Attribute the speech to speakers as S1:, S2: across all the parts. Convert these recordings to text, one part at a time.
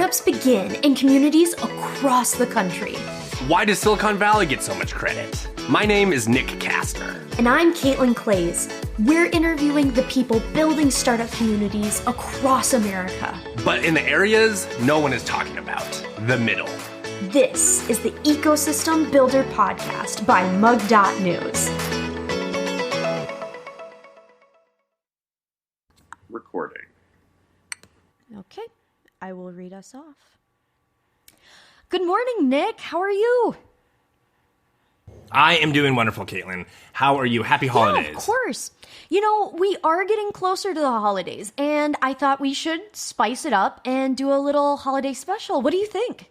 S1: startups begin in communities across the country.
S2: Why does Silicon Valley get so much credit? My name is Nick Kastner.
S1: And I'm Kaitlyn Clays. We're interviewing the people building startup communities across America.
S2: But in the areas no one is talking about, the middle.
S1: This is the Ecosystem Builder Podcast by Mug.News.
S3: Recording.
S1: Okay, I will read us off. Good morning, Nick. How are you?
S2: I am doing wonderful, Kaitlyn. How are you? Happy holidays.
S1: Yeah, of course. You know, we are getting closer to the holidays, and I thought we should spice it up and do a little holiday special. What do you think?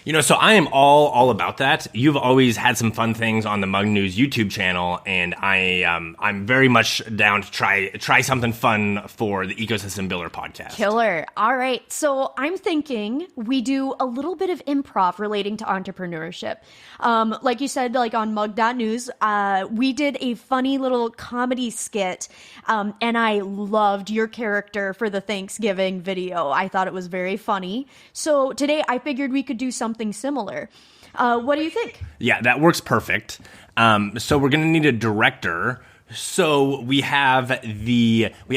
S2: You know, so I am all about that. You've always had some fun things on the Mug.News YouTube channel, and I'm very much down to try something fun for the Ecosystem Builder podcast.
S1: Killer. All right. So I'm thinking we do a little bit of improv relating to entrepreneurship. Like you said, like on Mug.News, we did a funny little comedy skit, and I loved your character for the Thanksgiving video. I thought it was very funny. So today I figured we could do something similar. What do you think?
S2: Yeah, that works perfect. So we're going to need a director. So we have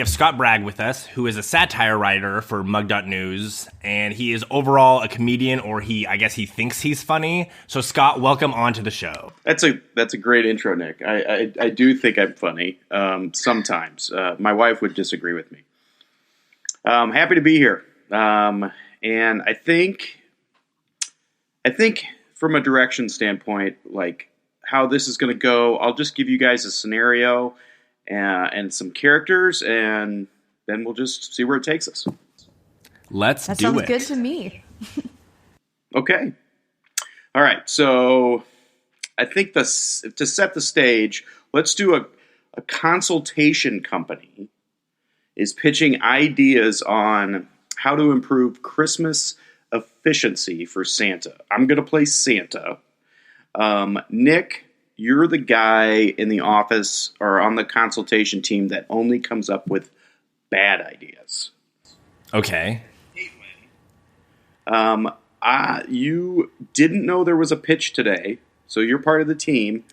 S2: Scott Bragg with us, who is a satire writer for Mug.News, and he is overall a comedian, or I guess he thinks he's funny. So Scott, welcome onto the show.
S3: That's a great intro, Nick. I do think I'm funny. Sometimes my wife would disagree with me. Happy to be here, and I think from a direction standpoint, like how this is going to go, I'll just give you guys a scenario and some characters, and then we'll just see where it takes us.
S2: Let's do it.
S1: That sounds good to me.
S3: Okay. All right. So I think to set the stage, let's do a consultation company is pitching ideas on how to improve Christmas efficiency for Santa. I'm going to play Santa. Nick, you're the guy in the office or on the consultation team that only comes up with bad ideas.
S2: Okay.
S3: You didn't know there was a pitch today, so you're part of the team,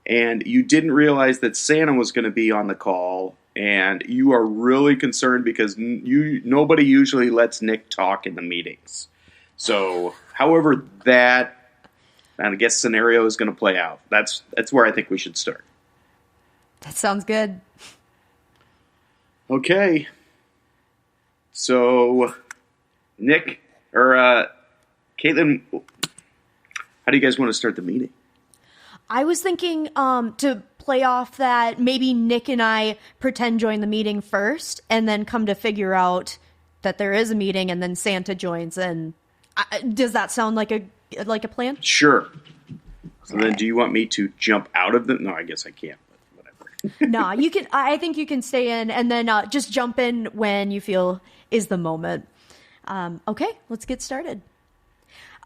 S3: and you didn't realize that Santa was going to be on the call, and you are really concerned because nobody usually lets Nick talk in the meetings. So, however that, I guess, scenario is going to play out, that's where I think we should start.
S1: That sounds good.
S3: Okay. So, Nick, or Kaitlyn, how do you guys want to start the meeting?
S1: I was thinking to play off that maybe Nick and I pretend join the meeting first and then come to figure out that there is a meeting and then Santa joins in. Does that sound like a plan?
S3: Sure. So then do you want me to jump out of the... No, I guess I can't, but whatever.
S1: No, you can. I think you can stay in and then just jump in when you feel is the moment. Okay, let's get started.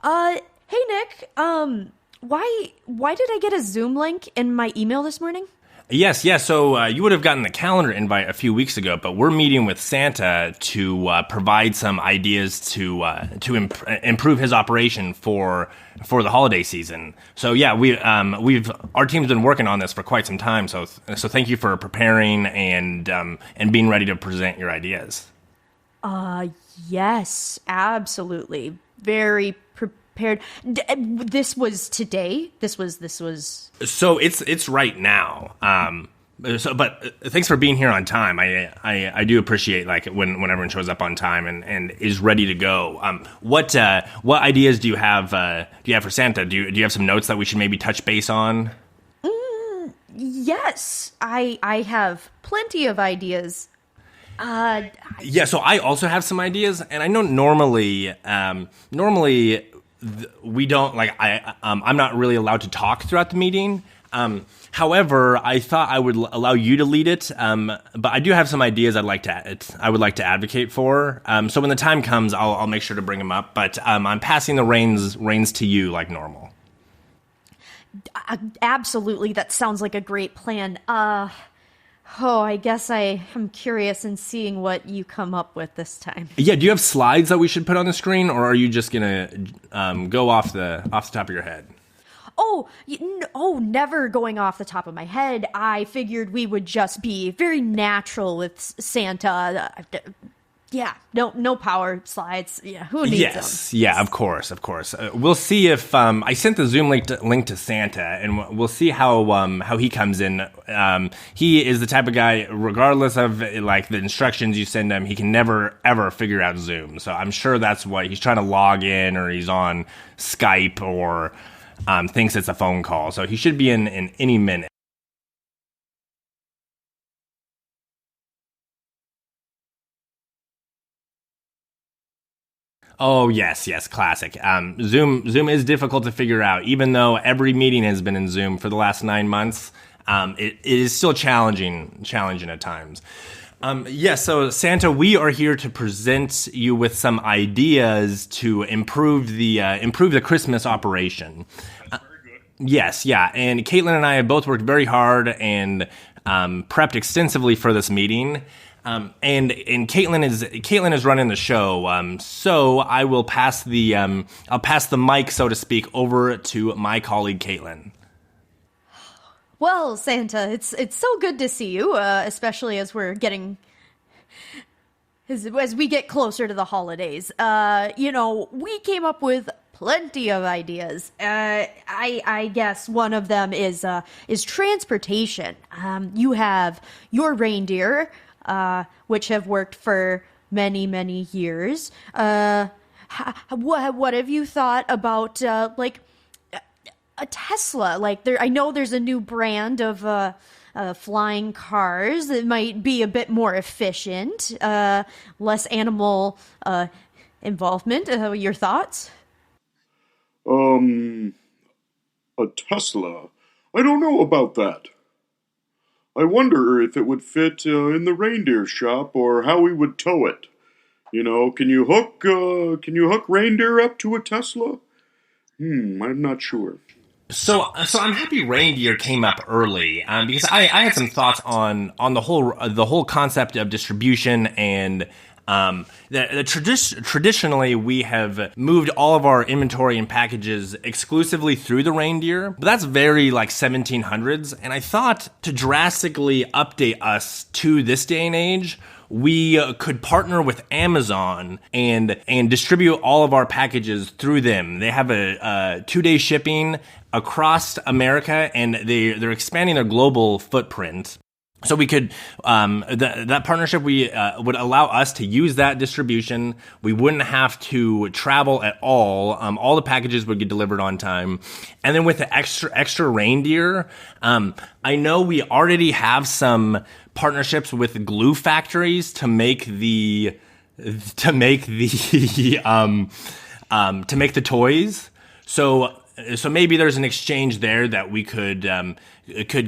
S1: Hey, Nick, why did I get a Zoom link in my email this morning?
S2: Yes. So you would have gotten the calendar invite a few weeks ago, but we're meeting with Santa to provide some ideas to improve his operation for the holiday season. So yeah, our team's been working on this for quite some time. So thank you for preparing and being ready to present your ideas.
S1: Yes, absolutely, very prepared. This was today. This was.
S2: So it's right now. But thanks for being here on time. I do appreciate like when everyone shows up on time and is ready to go. What ideas do you have for Santa? Do you have some notes that we should maybe touch base on?
S1: Yes, I have plenty of ideas.
S2: Yeah, so I also have some ideas, and I know normally we don't I'm not really allowed to talk throughout the meeting. However, I thought I would allow you to lead it. But I do have some ideas I would like to advocate for. So when the time comes, I'll make sure to bring them up. But I'm passing the reins to you like normal.
S1: Absolutely, that sounds like a great plan. Oh, I guess I am curious in seeing what you come up with this time.
S2: Yeah, do you have slides that we should put on the screen, or are you just gonna go off the top of your head?
S1: Oh, never going off the top of my head. I figured we would just be very natural with Santa. Yeah, no power slides. Yeah, who needs them?
S2: Yes, yeah, of course. We'll see if I sent the Zoom link to Santa, and we'll see how he comes in. He is the type of guy, regardless of like the instructions you send him, he can never ever figure out Zoom. So I'm sure that's what he's trying to log in, or he's on Skype, or thinks it's a phone call. So he should be in any minute. Oh yes, classic. Zoom is difficult to figure out, even though every meeting has been in Zoom for the last 9 months. It is still challenging at times. So Santa, we are here to present you with some ideas to improve the Christmas operation. Yes, yeah, and Kaitlyn and I have both worked very hard and prepped extensively for this meeting. And Kaitlyn is running the show. So I will pass I'll pass the mic, so to speak, over to my colleague Kaitlyn.
S1: Well, Santa, it's so good to see you, especially as as we get closer to the holidays. We came up with plenty of ideas. I guess one of them is transportation. You have your reindeer, which have worked for many, many years. What have you thought about a Tesla? I know there's a new brand of flying cars that might be a bit more efficient, less animal involvement. Your thoughts?
S3: A Tesla? I don't know about that. I wonder if it would fit in the reindeer shop, or how we would tow it. Can you hook reindeer up to a Tesla? I'm not sure.
S2: So I'm happy reindeer came up early, because I had some thoughts on the whole concept of distribution, and traditionally we have moved all of our inventory and packages exclusively through the reindeer, but that's very 1700s, and I thought to drastically update us to this day and age, we could partner with Amazon and distribute all of our packages through them. They have a 2-day shipping across America, and they're expanding their global footprint. So we could, that partnership, would allow us to use that distribution. We wouldn't have to travel at all. All the packages would get delivered on time. And then with the extra reindeer, I know we already have some partnerships with glue factories to make the toys. So maybe there's an exchange there that we could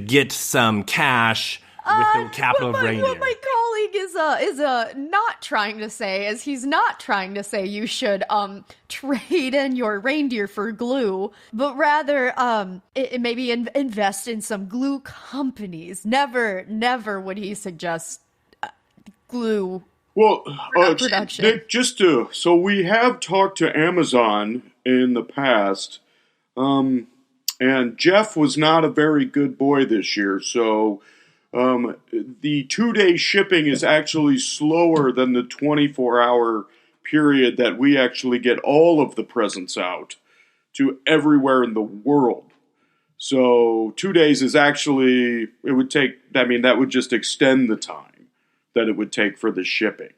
S2: get some cash with the capital of reindeer.
S1: What my colleague is not trying to say is he's not trying to say you should trade in your reindeer for glue, but rather maybe invest in some glue companies. Never would he suggest glue.
S3: Well,
S1: production.
S3: Nick, so we have talked to Amazon in the past, and Jeff was not a very good boy this year, so the 2-day shipping is actually slower than the 24-hour period that we actually get all of the presents out to everywhere in the world. So 2 days is actually, that would just extend the time that it would take for the shipping.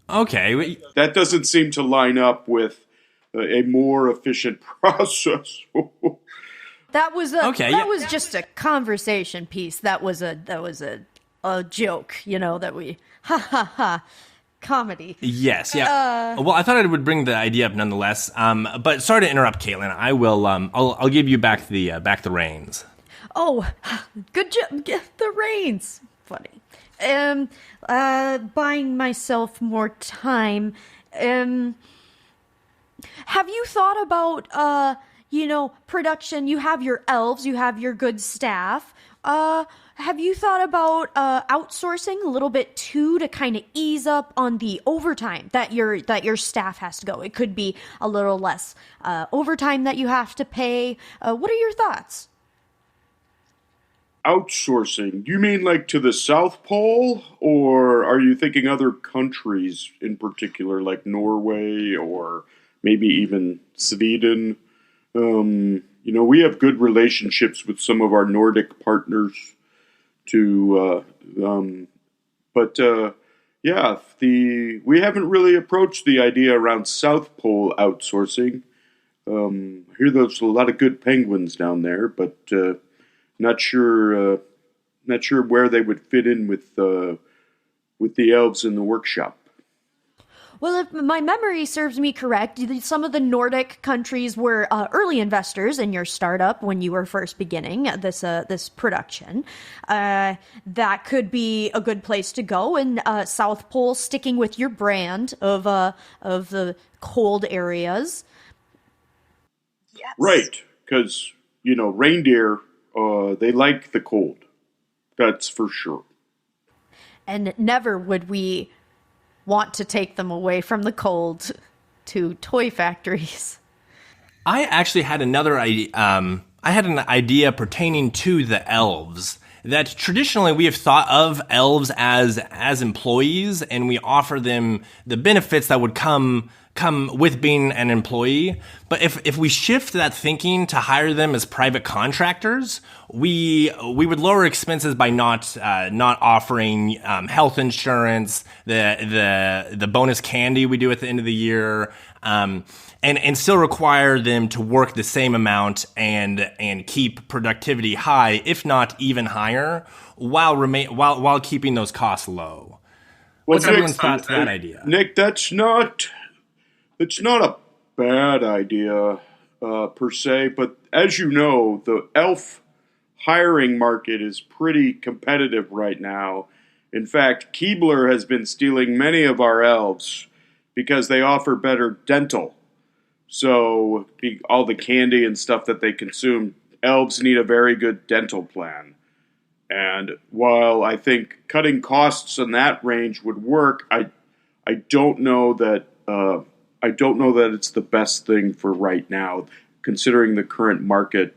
S2: Okay.
S3: That doesn't seem to line up with a more efficient process.
S1: That was just a conversation piece. That was a joke, that we comedy.
S2: Yes, yeah. Well, I thought I would bring the idea up nonetheless. But sorry to interrupt, Kaitlyn. I will. I'll give you back the reins.
S1: Oh, good job. The reins. Funny. Buying myself more time. Have you thought about production? You have your elves, you have your good staff. Have you thought about outsourcing a little bit too, to kind of ease up on the overtime that your staff has to go? It could be a little less overtime that you have to pay. What are your thoughts?
S3: Outsourcing? Do you mean like to the South Pole, or are you thinking other countries in particular, like Norway or maybe even Sweden? We have good relationships with some of our Nordic partners to, yeah, we haven't really approached the idea around South Pole outsourcing. I hear there's a lot of good penguins down there, but not sure where they would fit in with the elves in the workshop.
S1: Well, if my memory serves me correct, some of the Nordic countries were early investors in your startup when you were first beginning this production. That could be a good place to go. And South Pole, sticking with your brand of the cold areas.
S4: Yes.
S3: Right, because reindeer, they like the cold. That's for sure.
S1: And never would we want to take them away from the cold to toy factories.
S2: I actually had another idea. I had an idea pertaining to the elves. That traditionally we have thought of elves as employees, and we offer them the benefits that would come with being an employee. But if we shift that thinking to hire them as private contractors, we would lower expenses by not offering health insurance, the bonus candy we do at the end of the year, and still require them to work the same amount and keep productivity high, if not even higher, while keeping those costs low. What's everyone's thoughts to that idea?
S3: Nick, that's not a bad idea per se, but as you know, the elf hiring market is pretty competitive right now. In fact, Keebler has been stealing many of our elves because they offer better dental. So all the candy and stuff that they consume, elves need a very good dental plan. And while I think cutting costs in that range would work, I don't know that it's the best thing for right now, considering the current market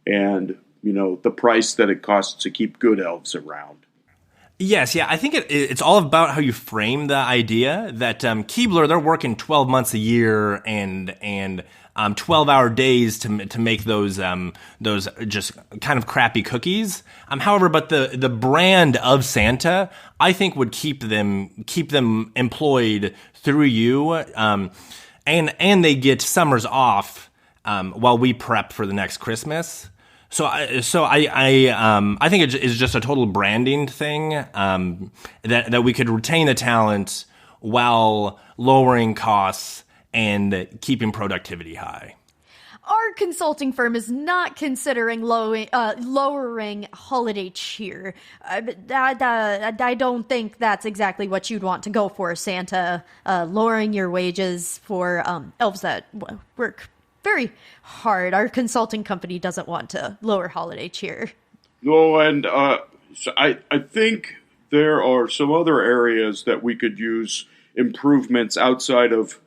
S3: and the price that it costs to keep good elves around.
S2: Yes, yeah, I think it's all about how you frame the idea that Keebler, they're working 12 months a year and 12-hour days to make those just kind of crappy cookies. However, but the brand of Santa, I think, would keep them employed through you, and they get summers off while we prep for the next Christmas. So I think it is just a total branding thing, that we could retain the talent while lowering costs and keeping productivity high.
S1: Our consulting firm is not considering lowering holiday cheer. I don't think that's exactly what you'd want to go for, Santa. Lowering your wages for elves that work very hard. Our consulting company doesn't want to lower holiday cheer.
S3: No, and so I think there are some other areas that we could use improvements outside of,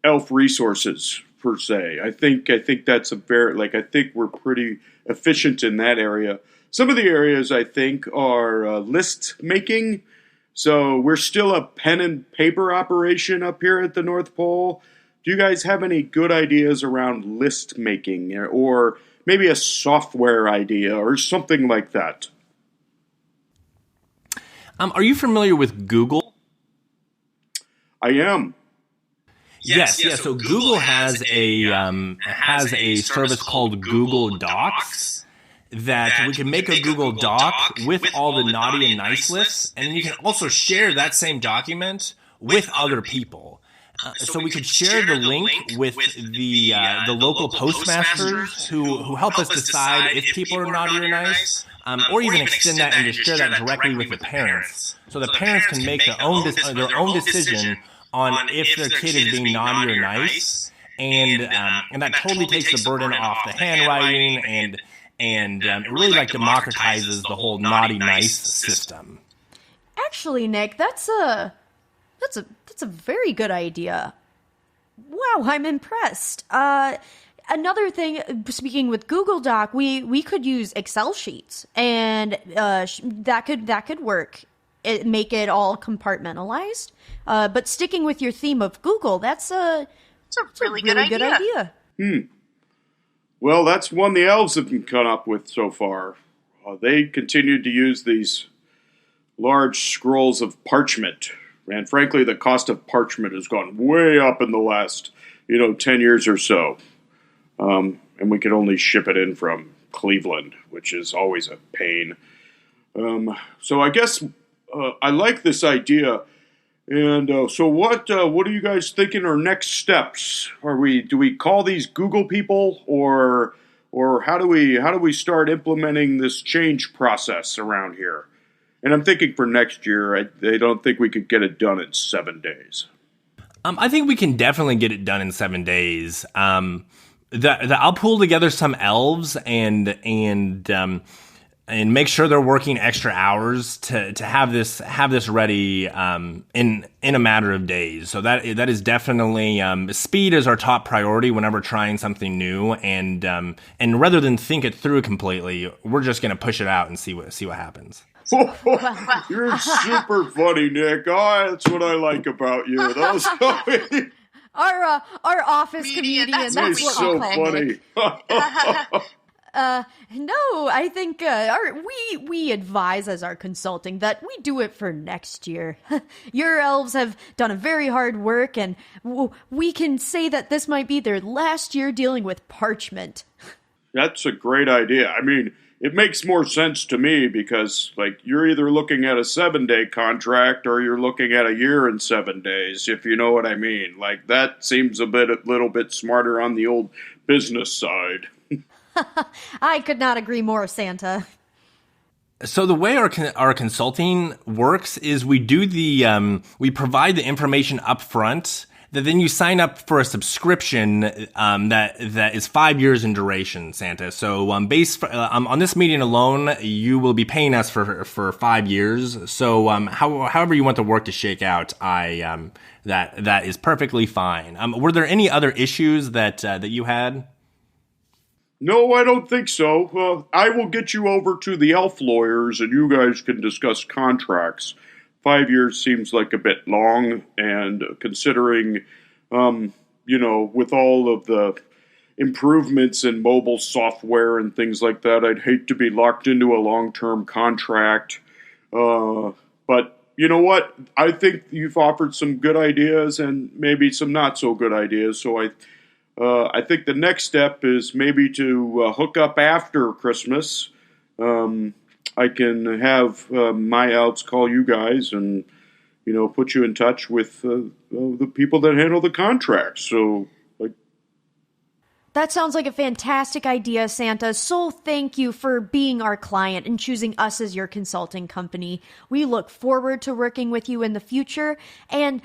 S3: elf resources per se. I think that's I think we're pretty efficient in that area. Some of the areas I think are list making. So we're still a pen and paper operation up here at the North Pole. Do you guys have any good ideas around list making, or maybe a software idea or something like that?
S2: Are you familiar with Google?
S3: I am.
S2: Yes. So Google has a service called Google Docs that we can make a Google Doc with all the naughty and nice lists, and then you can also share that same document with other people. So we could share the link with the local postmasters who help us decide if people are naughty or nice, or even extend that and just share that directly with the parents, so the parents can make their own decision on if their kid is being naughty or nice, and that totally takes the burden off the handwriting and it really like democratizes the whole naughty nice system.
S1: Actually, Nick, that's a very good idea. Wow, I'm impressed. Another thing, speaking with Google Doc, we could use Excel sheets, and that could work. Make it all compartmentalized. But sticking with your theme of Google, that's a
S4: really good idea.
S3: Well, that's one the elves have come up with so far. They continued to use these large scrolls of parchment. And frankly, the cost of parchment has gone way up in the last, 10 years or so. And we could only ship it in from Cleveland, which is always a pain. So I guess I like this idea. And so what are you guys thinking are next steps? Do we call these Google people, or how do we start implementing this change process around here? And I'm thinking for next year, I don't think we could get it done in 7 days.
S2: I think we can definitely get it done in 7 days. I'll pull together some elves and make sure they're working extra hours to have this ready in a matter of days. So that is definitely speed is our top priority whenever trying something new, and rather than think it through completely, we're just going to push it out and see what happens.
S3: You're super funny, Nick. Oh, that's what I like about you.
S1: Our office comedian. That's what
S3: He's so
S1: we call
S3: funny.
S1: Nick. No, I think we advise as our consulting that we do it for next year. Your elves have done a very hard work, and we can say that this might be their last year dealing with parchment.
S3: That's a great idea. I mean, it makes more sense to me because, you're either looking at a 7-day contract or you're looking at a year and 7 days, if you know what I mean. That seems a little bit smarter on the old business side.
S1: I could not agree more, Santa.
S2: So the way our consulting works is we provide the information up front. That then you sign up for a subscription that is 5 years in duration, Santa. So on this meeting alone, you will be paying us for 5 years. So however you want the work to shake out, that is perfectly fine. Were there any other issues that you had?
S3: No, I don't think so. I will get you over to the elf lawyers, and you guys can discuss contracts. 5 years seems like a bit long, and considering, with all of the improvements in mobile software and things like that, I'd hate to be locked into a long-term contract. But you know what? I think you've offered some good ideas and maybe some not so good ideas. So I think the next step is maybe to hook up after Christmas. I can have my elves call you guys and, put you in touch with the people that handle the contracts. So,
S1: That sounds like a fantastic idea, Santa. So thank you for being our client and choosing us as your consulting company. We look forward to working with you in the future. And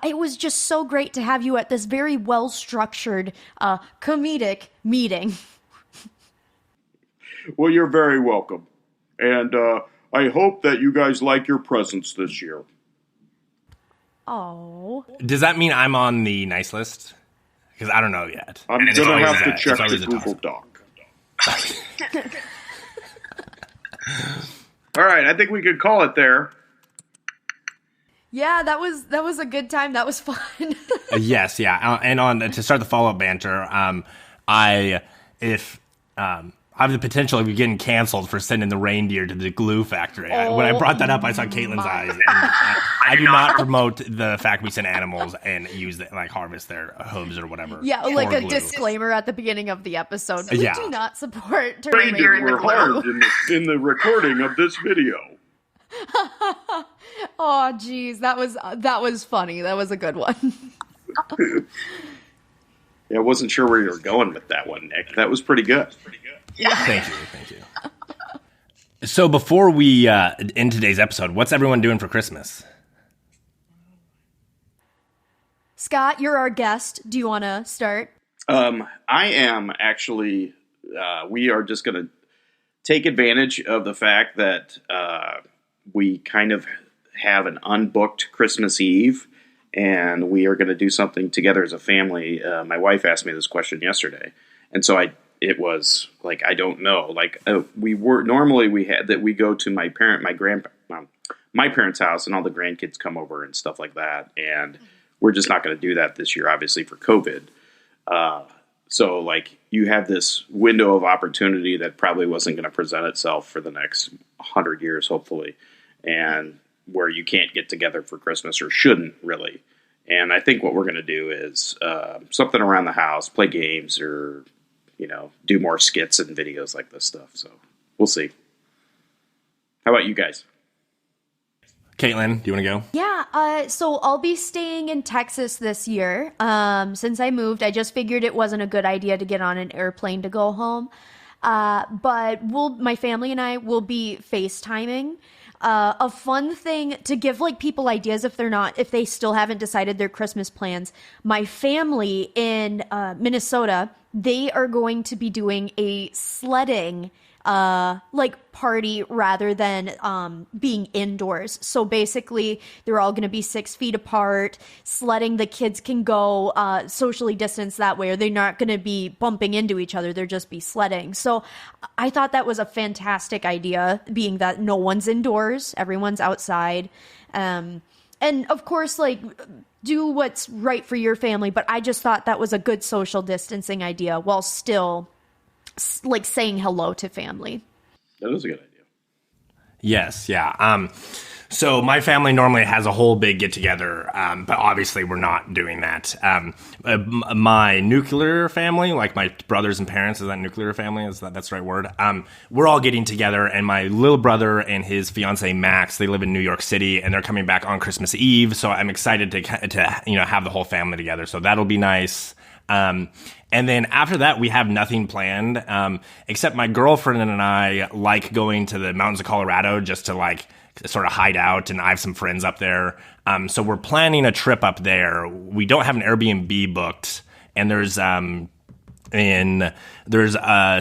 S1: it was just so great to have you at this very well-structured, comedic meeting.
S3: Well, you're very welcome. And I hope that you guys like your presents this year.
S1: Oh.
S2: Does that mean I'm on the nice list? Because I don't know yet.
S3: I'm going to have to check the Google Doc. All right, I think we could call it there.
S1: Yeah, that was a good time. That was fun.
S2: Yes, yeah. And to start the follow-up banter, I have the potential of getting canceled for sending the reindeer to the glue factory. When I brought that up, I saw Kaitlyn's eyes. And I do not promote the fact we send animals and use harvest their hooves or whatever.
S1: Yeah, like a disclaimer at the beginning of the episode. We do not support turning
S3: reindeer were harmed in the recording of this video.
S1: Oh, geez, that was funny. That was a good one.
S3: Yeah, I wasn't sure where you were going with that one, Nick. That was pretty good.
S1: Yeah.
S2: Thank you. So before we end today's episode, what's everyone doing for Christmas?
S1: Scott, you're our guest. Do you want to start?
S3: I am actually. We are just going to take advantage of the fact that we kind of have an unbooked Christmas Eve, and we are going to do something together as a family. My wife asked me this question yesterday, and so it was like, I don't know. Like we go to my parents' house, and all the grandkids come over and stuff like that, and we're just not going to do that this year, obviously for COVID. So like you have this window of opportunity that probably wasn't going to present itself for the next 100 years, hopefully, and where you can't get together for Christmas or shouldn't really. And I think what we're going to do is something around the house, play games or, do more skits and videos like this stuff. So we'll see. How about you guys?
S2: Kaitlyn, do you want to go?
S1: Yeah, so I'll be staying in Texas this year. Since I moved, I just figured it wasn't a good idea to get on an airplane to go home. But my family and I will be FaceTiming. A fun thing to give like people ideas if they still haven't decided their Christmas plans. My family in Minnesota, they are going to be doing a sledding party rather than being indoors. So basically they're all going to be 6 feet apart, sledding. The kids can go socially distanced that way, or they're not going to be bumping into each other. They'll just be sledding. So I thought that was a fantastic idea, being that no one's indoors, everyone's outside. And of course, like, do what's right for your family. But I just thought that was a good social distancing idea while still like saying hello to family.
S3: That is a good idea.
S2: Yes, yeah. So my family normally has a whole big get together, but obviously we're not doing that. My nuclear family, like my brothers and parents, is that nuclear family? That's the right word? We're all getting together, and my little brother and his fiance Max, they live in New York City, and they're coming back on Christmas Eve. So I'm excited to have the whole family together. So that'll be nice. And then after that, we have nothing planned, except my girlfriend and I like going to the mountains of Colorado just to like sort of hide out, and I have some friends up there. So we're planning a trip up there. We don't have an Airbnb booked, and there's a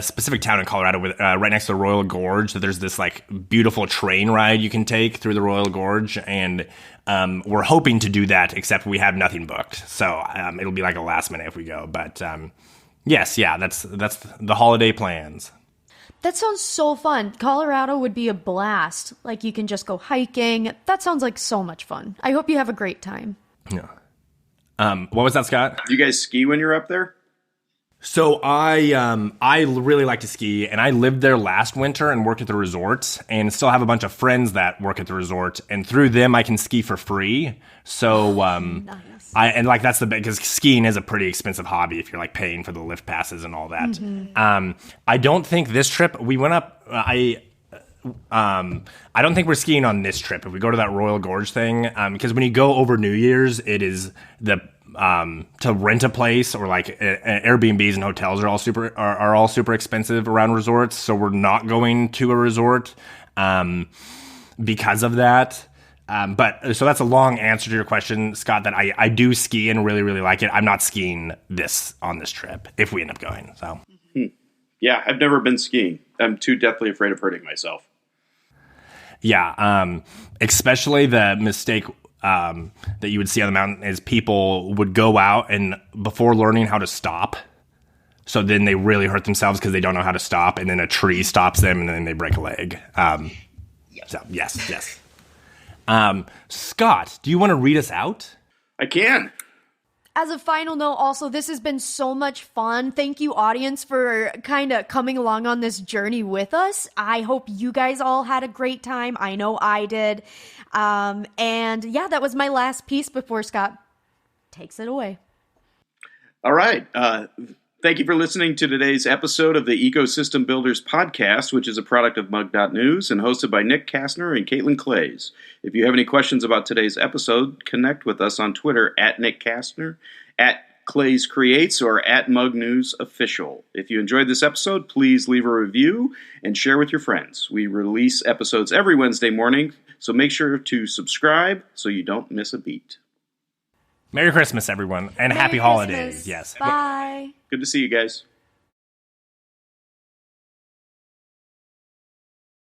S2: specific town in Colorado right next to the Royal Gorge that there's this like beautiful train ride you can take through the Royal Gorge, and we're hoping to do that, except we have nothing booked. So it'll be like a last minute if we go. But yes, yeah, that's the holiday plans.
S1: That sounds so fun. Colorado would be a blast. Like, you can just go hiking. That sounds like so much fun. I hope you have a great time.
S2: Yeah. What was that, Scott?
S3: Do you guys ski when you're up there?
S2: So I really like to ski, and I lived there last winter and worked at the resort, and still have a bunch of friends that work at the resort, and through them I can ski for free. So
S1: nice.
S2: That's because skiing is a pretty expensive hobby if you're like paying for the lift passes and all that. Mm-hmm. I don't think this trip we went up. I don't think we're skiing on this trip if we go to that Royal Gorge thing, because when you go over New Year's, it is to rent a place, or like Airbnbs and hotels are all super expensive around resorts. So we're not going to a resort because of that. But so that's a long answer to your question, Scott, that I do ski and really, really like it. I'm not skiing on this trip if we end up going. So
S3: yeah, I've never been skiing. I'm too deathly afraid of hurting myself.
S2: Yeah, especially the mistake that you would see on the mountain is people would go out and before learning how to stop. So then they really hurt themselves because they don't know how to stop, and then a tree stops them, and then they break a leg. So yes. Scott, do you want to read us out?
S3: I can.
S1: As a final note, also, this has been so much fun. Thank you, audience, for kind of coming along on this journey with us. I hope you guys all had a great time. I know I did. And yeah, that was my last piece before Scott takes it away.
S3: All right. Thank you for listening to today's episode of the Ecosystem Builders podcast, which is a product of Mug.News and hosted by Nick Kastner and Kaitlyn Clays. If you have any questions about today's episode, connect with us on Twitter at Nick Kastner, at Clays Creates, or at Mug.News Official. If you enjoyed this episode, please leave a review and share with your friends. We release episodes every Wednesday morning, so make sure to subscribe so you don't miss a beat.
S2: Merry Christmas, everyone, and Happy Holidays. Yes.
S1: Bye.
S3: Good to see you guys.